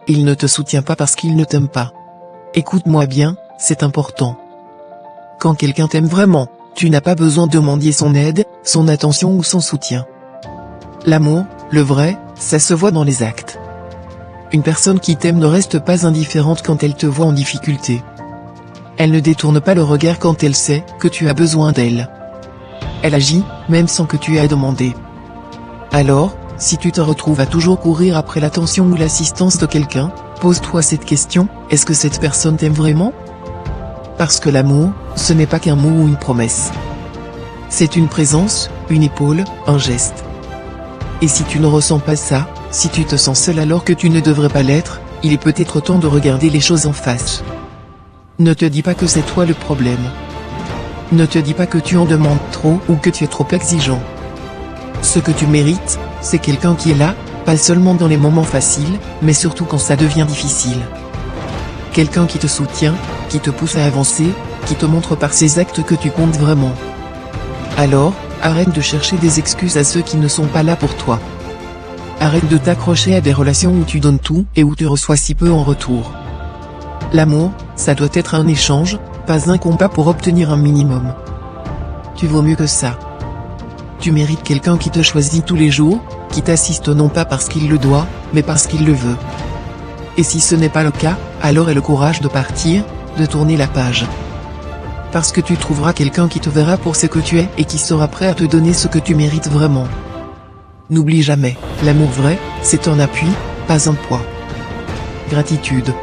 il ne te soutient pas parce qu'il ne t'aime pas. Écoute-moi bien, c'est important. Quand quelqu'un t'aime vraiment, tu n'as pas besoin de demander son aide, son attention ou son soutien. L'amour, le vrai, ça se voit dans les actes. Une personne qui t'aime ne reste pas indifférente quand elle te voit en difficulté. Elle ne détourne pas le regard quand elle sait que tu as besoin d'elle. Elle agit, même sans que tu aies demandé. Alors, si tu te retrouves à toujours courir après l'attention ou l'assistance de quelqu'un, pose-toi cette question, est-ce que cette personne t'aime vraiment? Parce que l'amour, ce n'est pas qu'un mot ou une promesse. C'est une présence, une épaule, un geste. Et si tu ne ressens pas ça, si tu te sens seul alors que tu ne devrais pas l'être, il est peut-être temps de regarder les choses en face. Ne te dis pas que c'est toi le problème. Ne te dis pas que tu en demandes trop ou que tu es trop exigeant. Ce que tu mérites, c'est quelqu'un qui est là, pas seulement dans les moments faciles, mais surtout quand ça devient difficile. Quelqu'un qui te soutient, qui te pousse à avancer, qui te montre par ses actes que tu comptes vraiment. Alors, arrête de chercher des excuses à ceux qui ne sont pas là pour toi. Arrête de t'accrocher à des relations où tu donnes tout et où tu reçois si peu en retour. L'amour, ça doit être un échange, pas un combat pour obtenir un minimum. Tu vaux mieux que ça. Tu mérites quelqu'un qui te choisit tous les jours, qui t'assiste non pas parce qu'il le doit, mais parce qu'il le veut. Et si ce n'est pas le cas, alors aie le courage de partir, de tourner la page. Parce que tu trouveras quelqu'un qui te verra pour ce que tu es et qui sera prêt à te donner ce que tu mérites vraiment. N'oublie jamais, l'amour vrai, c'est un appui, pas un poids. Gratitude.